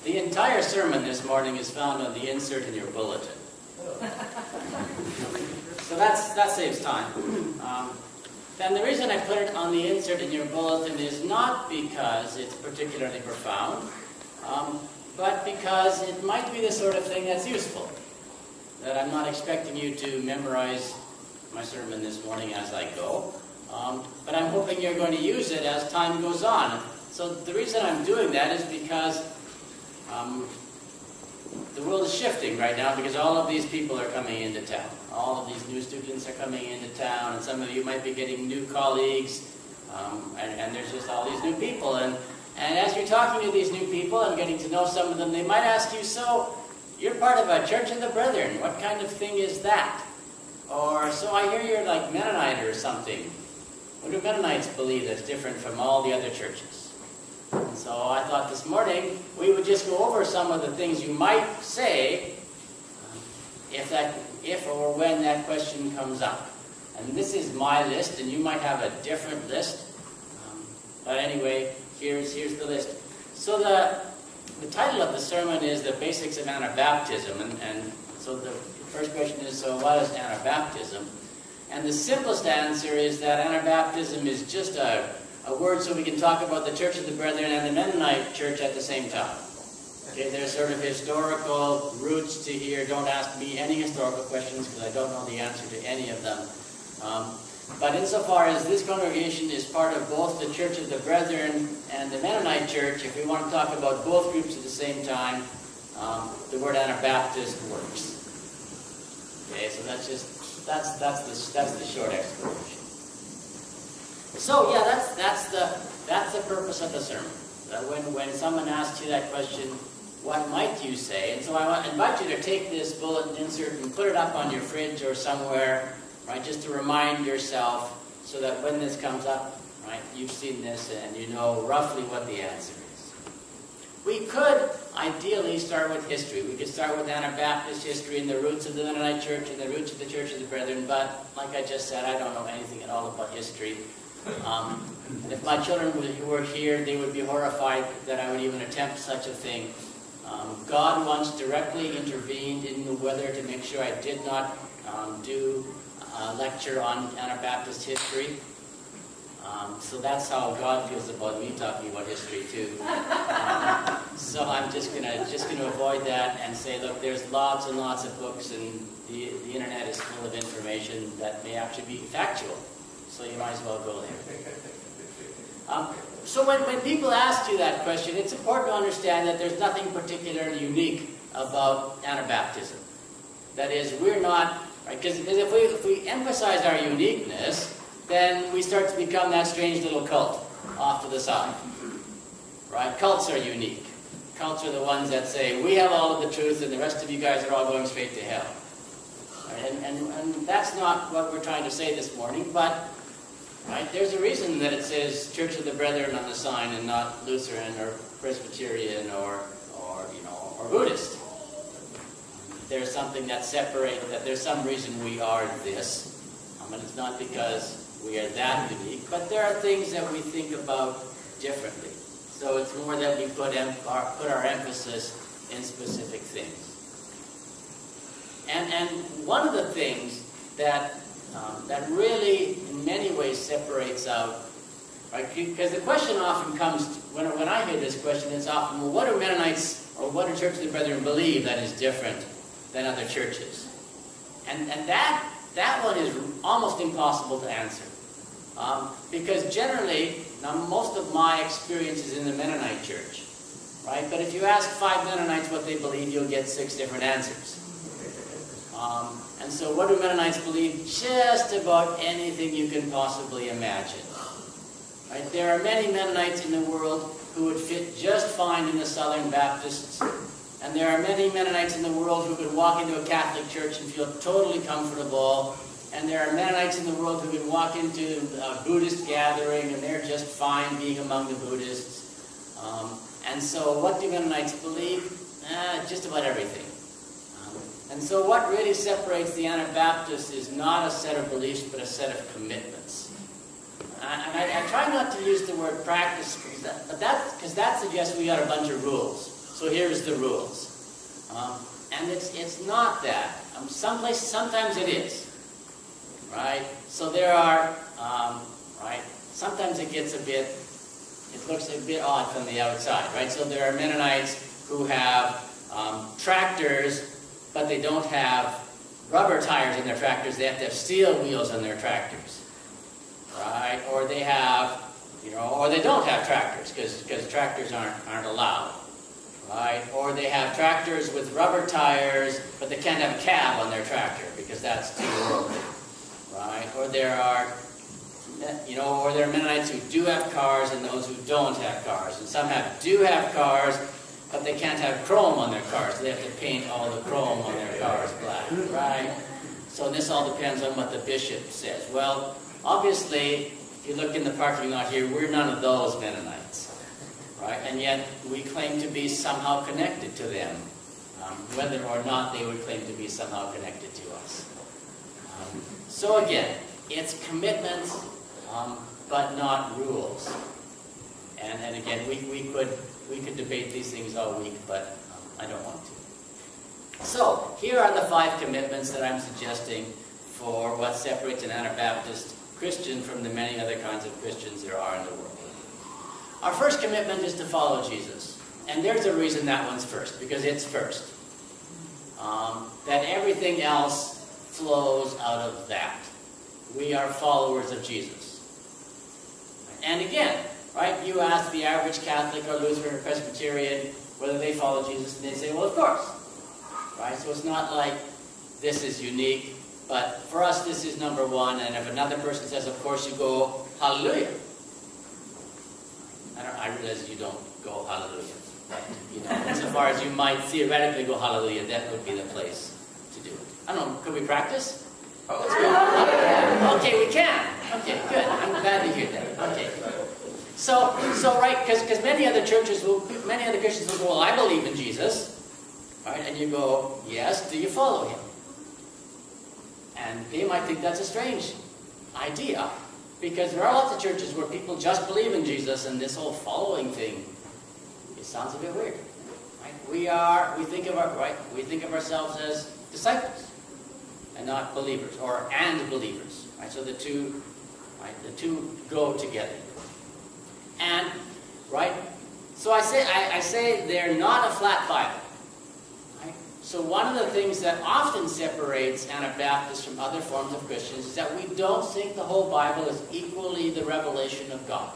The entire sermon this morning is found on the insert in your bulletin. So that saves time. And the reason I put it on the insert in your bulletin is not because it's particularly profound, but because it might be the sort of thing that's useful. That I'm not expecting you to memorize my sermon this morning as I go, but I'm hoping you're going to use it as time goes on. So the reason I'm doing that is because the world is shifting right now, because all of these people are coming into town. All of these new students are coming into town, and some of you might be getting new colleagues, and there's just all these new people. And as you're talking to these new people and getting to know some of them, they might ask you, so you're part of a Church of the Brethren. What kind of thing is that? Or, so I hear you're like Mennonite or something. What do Mennonites believe that's different from all the other churches? And so I thought this morning we would just go over some of the things you might say if or when that question comes up. And this is my list, and you might have a different list. But anyway, here's the list. So the title of the sermon is The Basics of Anabaptism. And so the first question is, so what is Anabaptism? And the simplest answer is that Anabaptism is just a word so we can talk about the Church of the Brethren and the Mennonite Church at the same time. Okay, there's sort of historical roots to here. Don't ask me any historical questions because I don't know the answer to any of them. But insofar as this congregation is part of both the Church of the Brethren and the Mennonite Church, if we want to talk about both groups at the same time, the word Anabaptist works. Okay, so that's the short explanation. So yeah, that's the purpose of the sermon. When someone asks you that question, what might you say? And so I invite you to take this bulletin insert and put it up on your fridge or somewhere, right, just to remind yourself, so that when this comes up, right, you've seen this and you know roughly what the answer is. We could ideally start with history. We could start with Anabaptist history and the roots of the Mennonite Church and the roots of the Church of the Brethren, but like I just said, I don't know anything at all about history. And if my children who were here, they would be horrified that I would even attempt such a thing. God once directly intervened in whether to make sure I did not do a lecture on Anabaptist history. So that's how God feels about me talking about history too. So I'm just gonna avoid that and say, look, there's lots and lots of books, and the internet is full of information that may actually be factual. So you might as well go there. So when people ask you that question, it's important to understand that there's nothing particularly unique about Anabaptism. That is, we're not, right? Because if we emphasize our uniqueness, then we start to become that strange little cult off to the side. Right? Cults are unique. Cults are the ones that say, we have all of the truth and the rest of you guys are all going straight to hell. Right? And that's not what we're trying to say this morning, but right, there's a reason that it says Church of the Brethren on the sign and not Lutheran or Presbyterian or Buddhist. There's something that separates, that there's some reason we are this. And it's not because we are that unique, but there are things that we think about differently. So it's more that we put our emphasis in specific things. And one of the things that really, in many ways, separates out, right? Because the question often comes, when I hear this question, it's often, well, what do Mennonites, or what do Church of the Brethren believe that is different than other churches? And that one is almost impossible to answer. Because generally, now most of my experience is in the Mennonite church, right? But if you ask 5 Mennonites what they believe, you'll get 6 different answers. And so what do Mennonites believe? Just about anything you can possibly imagine. Right? There are many Mennonites in the world who would fit just fine in the Southern Baptists. And there are many Mennonites in the world who could walk into a Catholic church and feel totally comfortable. And there are Mennonites in the world who can walk into a Buddhist gathering and they're just fine being among the Buddhists. And so what do Mennonites believe? Just about everything. And so what really separates the Anabaptists is not a set of beliefs, but a set of commitments. And I try not to use the word practice, because that suggests we got a bunch of rules. so here's the rules. And it's not that. Sometimes it is, right? So there are, right? Sometimes it looks a bit odd from the outside, right? So there are Mennonites who have tractors, but they don't have rubber tires in their tractors. They have to have steel wheels on their tractors, right? Or they have, or they don't have tractors because tractors aren't allowed, right? Or they have tractors with rubber tires, but they can't have a cab on their tractor because that's too worldly, right? Or there are, or there are Mennonites who do have cars and those who don't have cars, and some do have cars, but they can't have chrome on their cars. They have to paint all the chrome on their cars black, right? So this all depends on what the bishop says. Well, obviously, if you look in the parking lot here, we're none of those Mennonites, right? And yet we claim to be somehow connected to them, whether or not they would claim to be somehow connected to us. So again, it's commitments, but not rules. And again, we could debate these things all week, but I don't want to. So here are the 5 commitments that I'm suggesting for what separates an Anabaptist Christian from the many other kinds of Christians there are in the world. Our first commitment is to follow Jesus. And there's a reason that one's first, because it's first. That everything else flows out of that. We are followers of Jesus. And again, right, you ask the average Catholic or Lutheran or Presbyterian whether they follow Jesus, and they say, well, of course. Right? So it's not like this is unique, but for us this is number one, and if another person says, of course, you go, hallelujah. I realize you don't go hallelujah. But, insofar as you might theoretically go hallelujah, that would be the place to do it. I don't know, could we practice? Let's go. Okay, we can. Okay, good. I'm glad to hear that. Okay. So right, because many other Christians will go, well, I believe in Jesus. Right? And you go, yes, do you follow him? And they might think that's a strange idea, because there are lots of churches where people just believe in Jesus, and this whole following thing, it sounds a bit weird. Right? We think of ourselves as disciples and not believers, and believers. Right? So the two go together. And right, so I say they're not a flat Bible. Right? So one of the things that often separates Anabaptists from other forms of Christians is that we don't think the whole Bible is equally the revelation of God.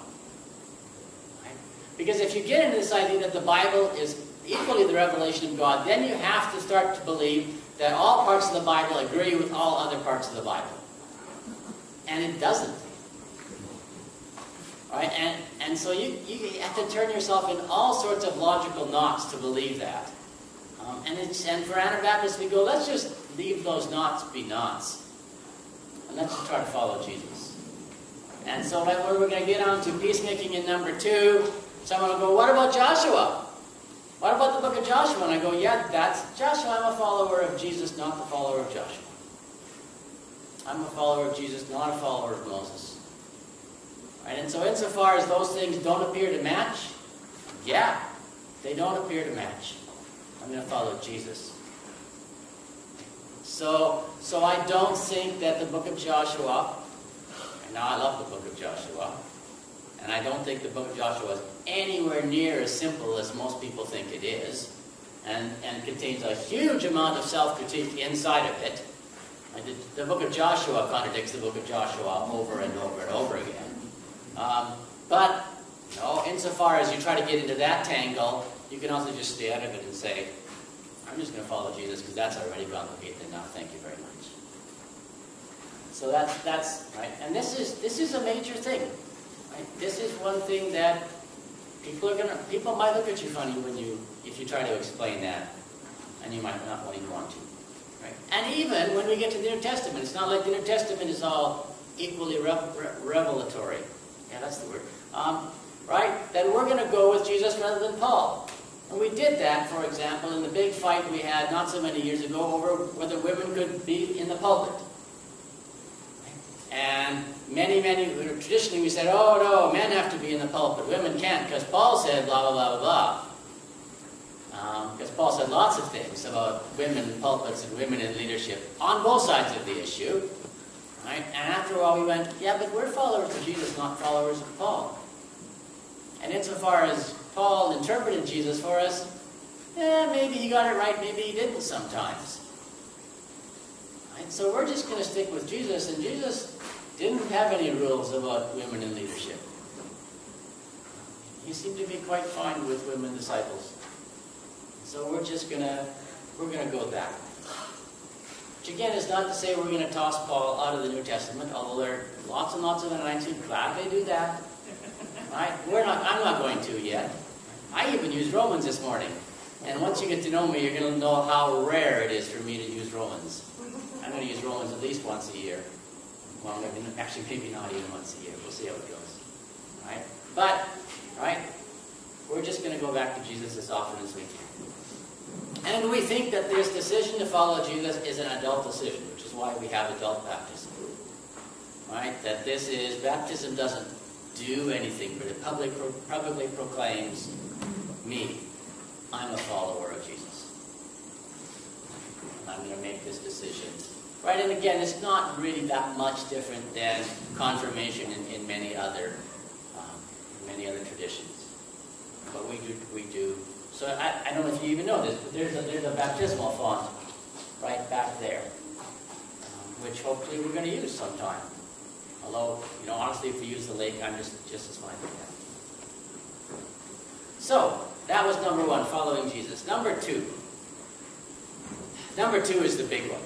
Right? Because if you get into this idea that the Bible is equally the revelation of God, then you have to start to believe that all parts of the Bible agree with all other parts of the Bible. And it doesn't. Right? And so you have to turn yourself in all sorts of logical knots to believe that. And for Anabaptists, we go, let's just leave those knots be knots. And let's just try to follow Jesus. And so we're going to get on to peacemaking in number 2. Someone will go, what about Joshua? What about the book of Joshua? And I go, yeah, that's Joshua. I'm a follower of Jesus, not the follower of Joshua. I'm a follower of Jesus, not a follower of Moses. Right? And so insofar as those things don't appear to match, yeah, they don't appear to match. I'm going to follow Jesus. So I don't think that the book of Joshua, and now I love the book of Joshua, and I don't think the book of Joshua is anywhere near as simple as most people think it is, and contains a huge amount of self-critique inside of it. The book of Joshua contradicts the book of Joshua over and over and over again. But insofar as you try to get into that tangle, you can also just stay out of it and say, I'm just going to follow Jesus because that's already complicated enough. Thank you very much. So that's right. And this is a major thing. Right? This is one thing that people might look at you funny if you try to explain that, and you might not want to. Right? And even when we get to the New Testament, it's not like the New Testament is all equally revelatory. Yeah, that's the word. Right? That we're going to go with Jesus rather than Paul. And we did that, for example, in the big fight we had not so many years ago over whether women could be in the pulpit. And traditionally we said, oh no, men have to be in the pulpit, women can't, because Paul said blah, blah, blah, blah, blah. Because Paul said lots of things about women in pulpits and women in leadership on both sides of the issue. Right? And after a while we went, yeah, but we're followers of Jesus, not followers of Paul. And insofar as Paul interpreted Jesus for us, maybe he got it right, maybe he didn't sometimes. Right? So we're just going to stick with Jesus, and Jesus didn't have any rules about women in leadership. He seemed to be quite fine with women disciples. So we're going to go that. Which again is not to say we're going to toss Paul out of the New Testament, although there are lots and lots of analytes who gladly do that. Right? I'm not going to yet. I even used Romans this morning. And once you get to know me, you're going to know how rare it is for me to use Romans. I'm going to use Romans at least once a year. Well, maybe not even once a year. We'll see how it goes. Right? But, right, we're just going to go back to Jesus as often as we can. And we think that this decision to follow Jesus is an adult decision, which is why we have adult baptism. Right? That baptism doesn't do anything, but it publicly proclaims me. I'm a follower of Jesus. And I'm going to make this decision. Right? And again, it's not really that much different than confirmation in many other traditions. But we do. So I don't know if you even know this, but there's a baptismal font right back there, which hopefully we're going to use sometime. Although, honestly, if we use the lake, I'm just as fine with that. So, that was number one, following Jesus. Number two is the big one.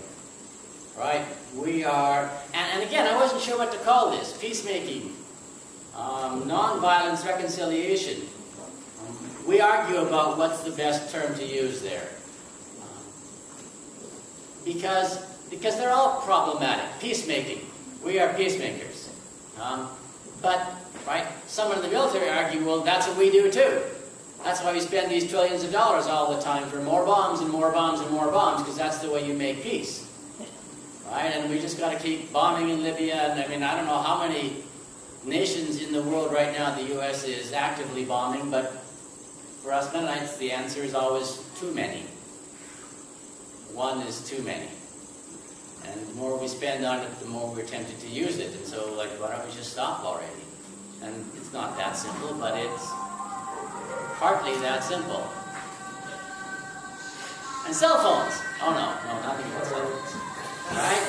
Right? We are, and again, I wasn't sure what to call this. Peacemaking, non-violence reconciliation. We argue about what's the best term to use there. Because they're all problematic. Peacemaking. We are peacemakers. But, right, someone in the military argue, well, that's what we do too. That's why we spend these trillions of dollars all the time for more bombs and more bombs and more bombs, because that's the way you make peace. Right? And we just got to keep bombing in Libya. And I don't know how many nations in the world right now the U.S. is actively bombing, but for us Mennonites, the answer is always too many. One is too many. And the more we spend on it, the more we're tempted to use it. And so, why don't we just stop already? And it's not that simple, but it's partly that simple. And cell phones. Oh no, nothing about cell phones. Right?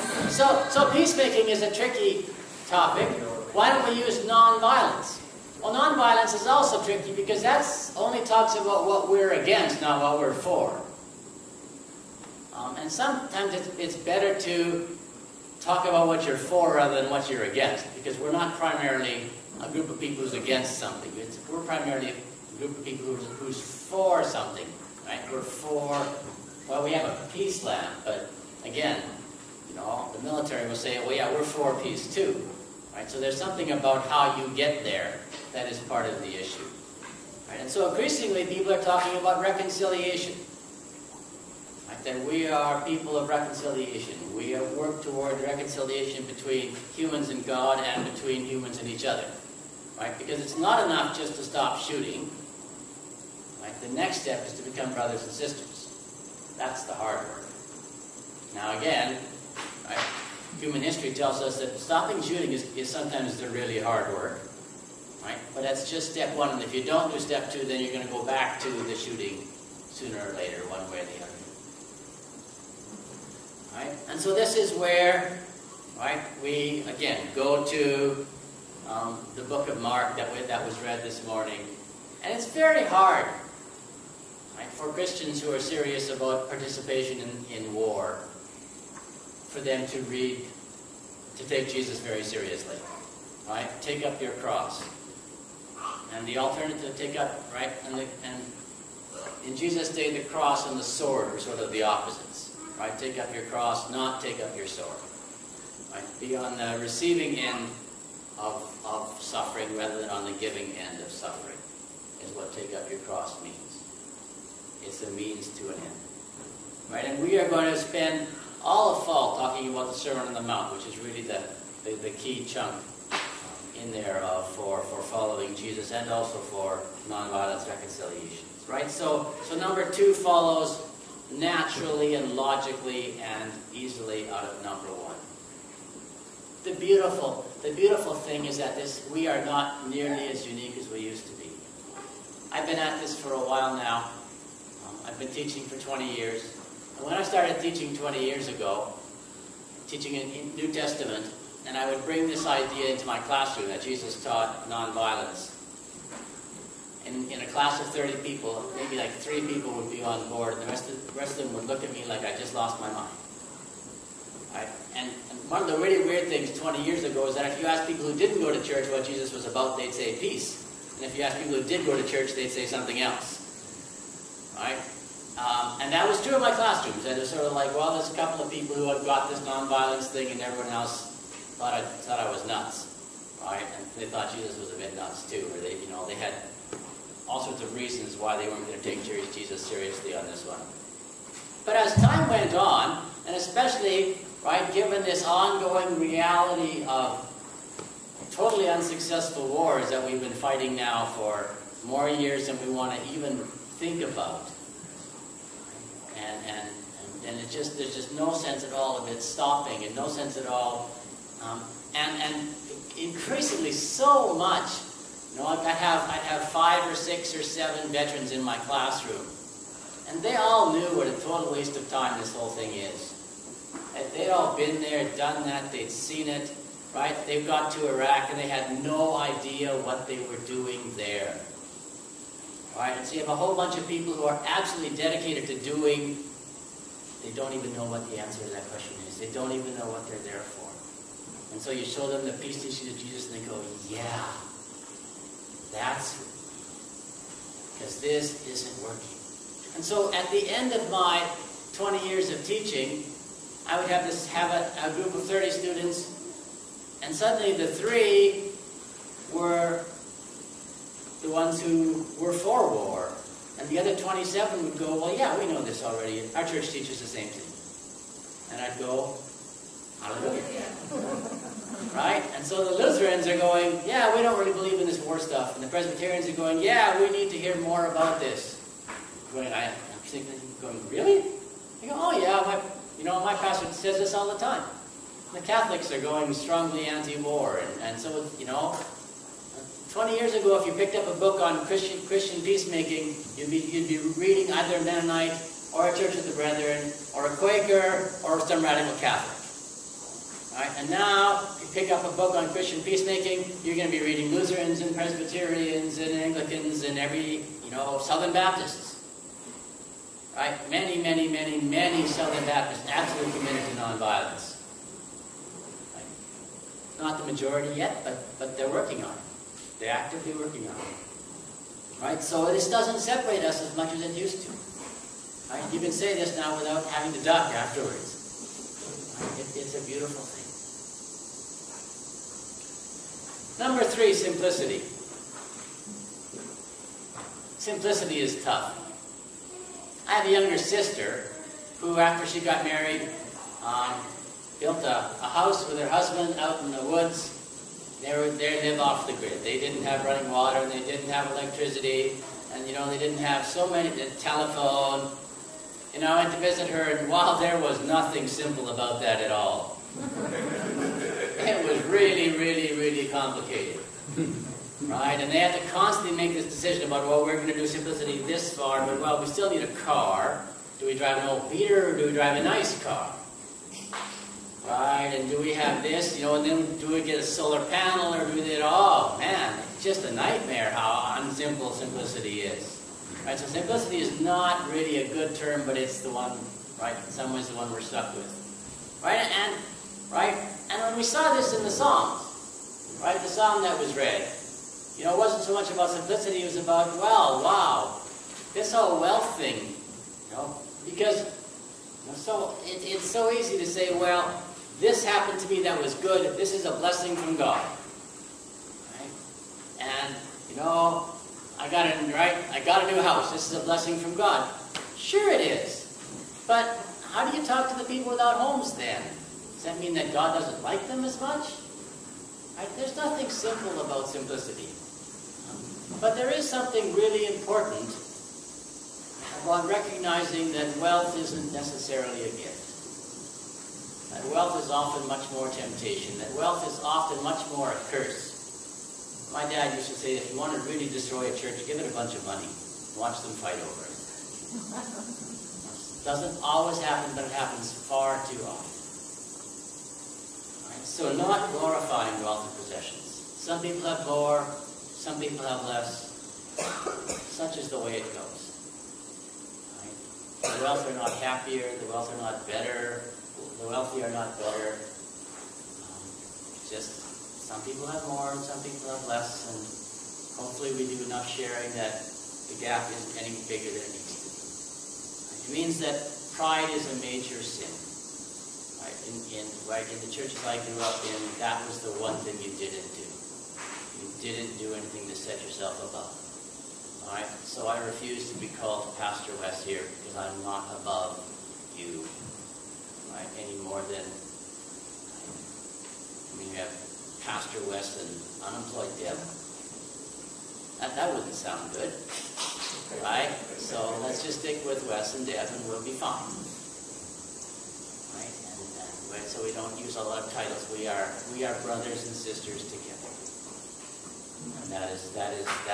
So peacemaking is a tricky topic. Why don't we use non-violence? Well, non-violence is also tricky because that only talks about what we're against, not what we're for. And sometimes it's better to talk about what you're for rather than what you're against, because we're not primarily a group of people who's against something. We're primarily a group of people who's for something. Right? We're for, well, we have a peace land, but again, the military will say, well, yeah, we're for peace too. Right? So there's something about how you get there that is part of the issue. Right? And so increasingly people are talking about reconciliation. Right? That we are people of reconciliation. We work toward reconciliation between humans and God and between humans and each other. Right? Because it's not enough just to stop shooting. Right? The next step is to become brothers and sisters. That's the hard work. Now again, right, human history tells us that stopping shooting is sometimes the really hard work. Right? But that's just step one, and if you don't do step two, then you're going to go back to the shooting sooner or later, one way or the other. Right? And so this is where, right, we, again, go to the book of Mark that was read this morning. And it's very hard, right, for Christians who are serious about participation in war, for them to take Jesus very seriously. Right? Take up your cross. And the alternative, take up, right, and in Jesus' day, the cross and the sword were sort of the opposites. Right? Take up your cross, not take up your sword. Right? Be on the receiving end of suffering rather than on the giving end of suffering, is what take up your cross means. It's a means to an end. Right? And we are going to spend all of fall talking about the Sermon on the Mount, which is really the key chunk in there for following Jesus and also for nonviolence reconciliations, right? So number 2 follows naturally and logically and easily out of number 1. The beautiful thing is that we are not nearly as unique as we used to be. I've been at this for a while now. I've been teaching for 20 years. And when I started teaching 20 years ago, teaching in New Testament, and I would bring this idea into my classroom that Jesus taught nonviolence. In a class of 30 people, maybe like 3 people would be on board, and the rest of them would look at me like I just lost my mind. Right? And one of the really weird things 20 years ago is that if you ask people who didn't go to church what Jesus was about, they'd say peace. And if you ask people who did go to church, they'd say something else. Right? And that was true in my classrooms. And it was sort of like, well, there's a couple of people who had got this nonviolence thing, and everyone else thought I was nuts. Right? And they thought Jesus was a bit nuts too, or they had all sorts of reasons why they weren't going to take Jesus seriously on this one. But as time went on, and especially, right, given this ongoing reality of totally unsuccessful wars that we've been fighting now for more years than we want to even think about, and there's just no sense at all of it stopping, and no sense at all, and increasingly so much. I'd have 5 or 6 or 7 veterans in my classroom, and they all knew what a total waste of time this whole thing is. They'd all been there, done that, they'd seen it, right? They've got to Iraq, and they had no idea what they were doing there. Right? And so you have a whole bunch of people who are absolutely dedicated to doing, they don't even know what the answer to that question is. They don't even know what they're there for. And so you show them the peace teachings of Jesus, and they go, yeah, that's because this isn't working. And so at the end of my 20 years of teaching, I would have a group of 30 students, and suddenly the 3 were the ones who were for war. And the other 27 would go, well, yeah, we know this already. Our church teaches the same thing. And I'd go, hallelujah. Right? And so the Lutherans are going, yeah, we don't really believe in this war stuff. And the Presbyterians are going, yeah, we need to hear more about this. I'm thinking, really? They go, oh, yeah, my pastor says this all the time. The Catholics are going strongly anti-war. And so, 20 years ago, if you picked up a book on Christian peacemaking, you'd be reading either a Mennonite or a Church of the Brethren or a Quaker or some radical Catholic. Right? And now, if you pick up a book on Christian peacemaking, you're going to be reading Lutherans and Presbyterians and Anglicans and every, Southern Baptists. Right? Many, many, many, many Southern Baptists absolutely committed to nonviolence. Right? Not the majority yet, but they're working on it. They're actively working on it. Right? So this doesn't separate us as much as it used to. Right? You can say this now without having to duck afterwards. Right? It's a beautiful thing. Number 3, simplicity. Simplicity is tough. I have a younger sister who, after she got married, built a house with her husband out in the woods. They live off the grid. They didn't have running water, and they didn't have electricity, and they didn't have so many, telephone. I went to visit her, and wow, there was nothing simple about that at all. It was really, really, really complicated. Right? And they had to constantly make this decision about, well, we're going to do simplicity this far, but well, we still need a car. Do we drive an old beater, or do we drive a nice car? Right, and do we have this, and then do we get a solar panel, or do we get, oh man, it's just a nightmare how unsimple simplicity is. Right, so simplicity is not really a good term, but it's the one, right, in some ways the one we're stuck with. Right, and when we saw this in the Psalms, right, the Psalm that was read, it wasn't so much about simplicity, it was about, well, wow, this whole wealth thing, because, so it's so easy to say, well, this happened to me that was good. This is a blessing from God. Right? And, I got a new house. This is a blessing from God. Sure it is. But how do you talk to the people without homes then? Does that mean that God doesn't like them as much? Right? There's nothing simple about simplicity. But there is something really important about recognizing that wealth isn't necessarily a gift. That wealth is often much more temptation. That wealth is often much more a curse. My dad used to say, if you want to really destroy a church, give it a bunch of money. Watch them fight over it. It doesn't always happen, but it happens far too often. Right? So not glorifying wealth and possessions. Some people have more, some people have less. Such is the way it goes. Right? The wealthy are not happier, the wealthy are not better, the wealthy are not better. Just some people have more and some people have less, and hopefully we do enough sharing that the gap isn't any bigger than it needs to be. Right? It means that pride is a major sin. Right? In the churches I grew up in, that was the one thing you didn't do. You didn't do anything to set yourself above. All right? So I refuse to be called Pastor Wes here because I'm not above you, right? Any more than, you have Pastor Wes and unemployed Deb. That wouldn't sound good, right? So let's just stick with Wes and Deb and we'll be fine. Right? And so we don't use a lot of titles. We are brothers and sisters together. And that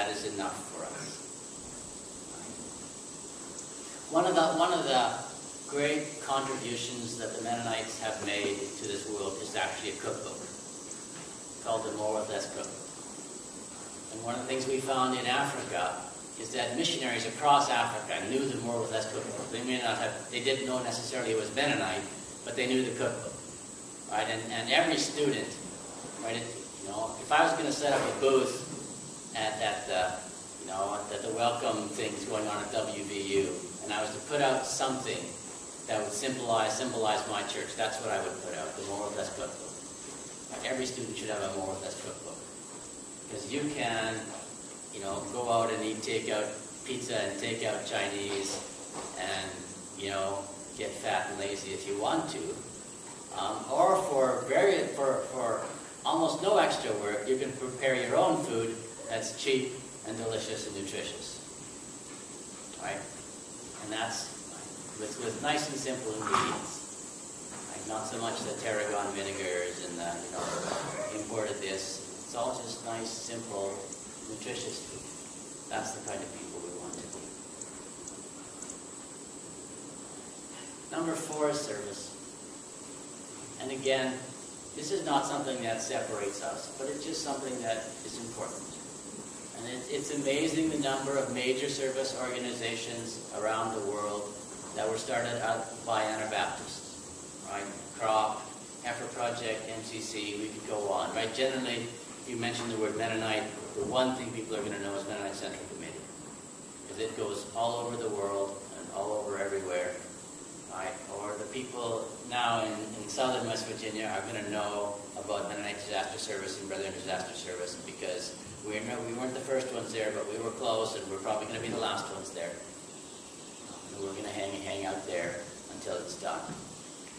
is enough for us. Right? One of the great contributions that the Mennonites have made to this world is actually a cookbook called the More with Less Cookbook. And one of the things we found in Africa is that missionaries across Africa knew the More with Less Cookbook. They didn't know necessarily it was Mennonite, but they knew the cookbook. Right? And every student, right, if I was going to set up a booth at the welcome things going on at WVU, and I was to put out something that would symbolize my church, that's what I would put out, the More with Less Cookbook. Right? Every student should have a More with Less Cookbook. Because you can, go out and eat takeout pizza and takeout Chinese and, get fat and lazy if you want to. Or for almost no extra work, you can prepare your own food that's cheap and delicious and nutritious. Right? And that's with nice and simple ingredients. Right? Not so much the tarragon vinegars and the imported this. It's all just nice, simple, nutritious food. That's the kind of people we want to be. Number 4 is service. And again, this is not something that separates us, but it's just something that is important. And it's amazing the number of major service organizations around the world that were started out by Anabaptists. Right? CROP, Heifer Project, MCC, we could go on. Right? Generally, if you mention the word Mennonite, the one thing people are going to know is Mennonite Central Committee. Because it goes all over the world and all over everywhere. Right? Or the people now in southern West Virginia are going to know about Mennonite Disaster Service and Brethren Disaster Service because we weren't the first ones there, but we were close and we're probably going to be the last ones there. And we're going to hang out there until it's done. I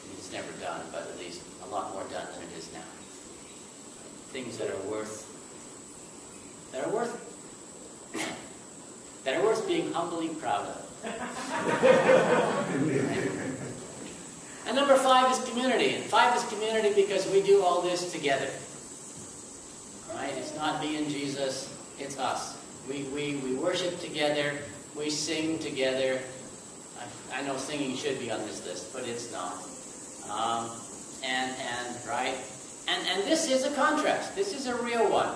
mean, it's never done, but at least a lot more done than it is now. Things that are worth being humbly proud of. And number 5 is community. And 5 is community because we do all this together. Right? It's not me and Jesus, it's us. We worship together, we sing together. I know singing should be on this list, but it's not. And this is a contrast. This is a real one.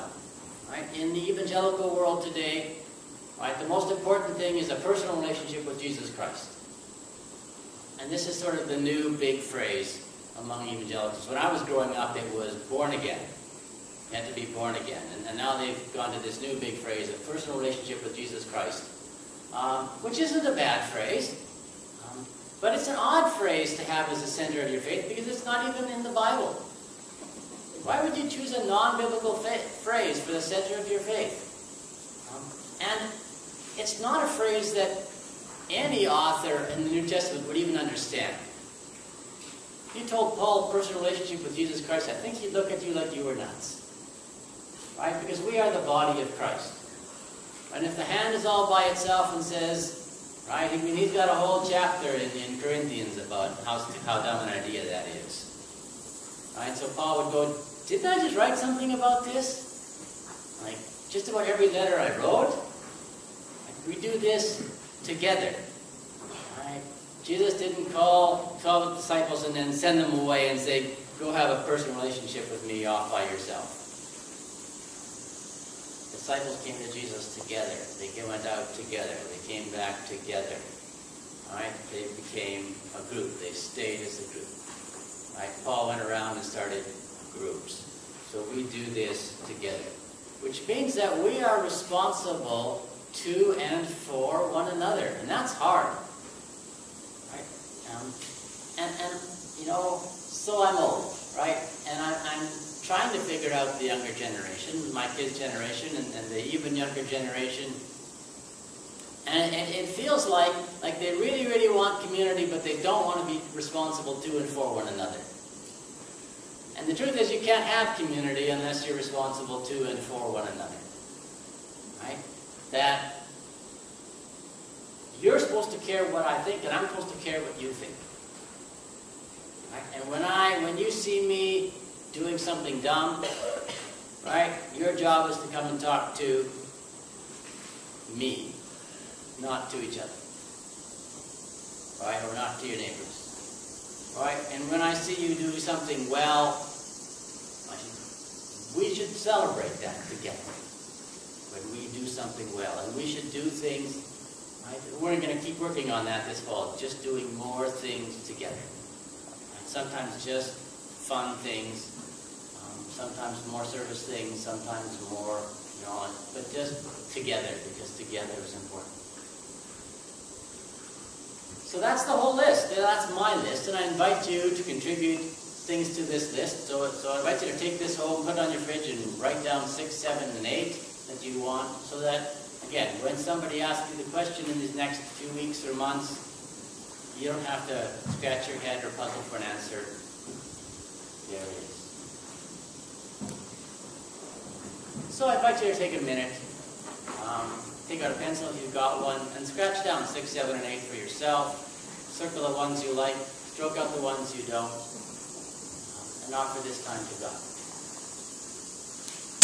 Right? In the evangelical world today, right, the most important thing is a personal relationship with Jesus Christ. And this is sort of the new big phrase among evangelicals. When I was growing up, it was born again. You had to be born again. And now they've gone to this new big phrase, a personal relationship with Jesus Christ, which isn't a bad phrase. But it's an odd phrase to have as the center of your faith because it's not even in the Bible. Why would you choose a non-biblical phrase for the center of your faith? And it's not a phrase that any author in the New Testament would even understand. If you told Paul personal relationship with Jesus Christ, I think he'd look at you like you were nuts. right? Because we are the body of Christ. And if the hand is all by itself and says, right, I mean, he's got a whole chapter in Corinthians about how dumb an idea that is. Right? So Paul would go, didn't I just write something about this? Like, just about every letter I wrote? Like, we do this together. Right? Jesus didn't call 12 disciples and then send them away and say, go have a personal relationship with me off by yourself. Disciples came to Jesus together. They went out together. They came back together. Right? They became a group. They stayed as a group. Right? Paul went around and started groups. So we do this together. Which means that we are responsible to and for one another. And that's hard. Right? And you know, so I'm old, right? And I'm trying to figure out the younger generation, my kids' generation, and the even younger generation. And it feels like they really, really want community, but they don't want to be responsible to and for one another. And the truth is, you can't have community unless you're responsible to and for one another. Right? That you're supposed to care what I think, and I'm supposed to care what you think. Right? And when you see me doing something dumb, right, your job is to come and talk to me, not to each other. Right? Or not to your neighbors. Right? And when I see you do something well, we should celebrate that together. When we do something well. And we should do things, right? We're going to keep working on that this fall, just doing more things together. Right? Sometimes just fun things, sometimes more service things, sometimes more, but just together, because together is important. So that's the whole list. That's my list, and I invite you to contribute things to this list. So I invite you to take this home, put it on your fridge, and write down 6, 7, and 8 that you want, so that, again, when somebody asks you the question in these next few weeks or months, you don't have to scratch your head or puzzle for an answer. There it is. So I invite you to take a minute, take out a pencil if you've got one, and scratch down 6, 7, and 8 for yourself. Circle the ones you like, stroke out the ones you don't, and offer this time to God.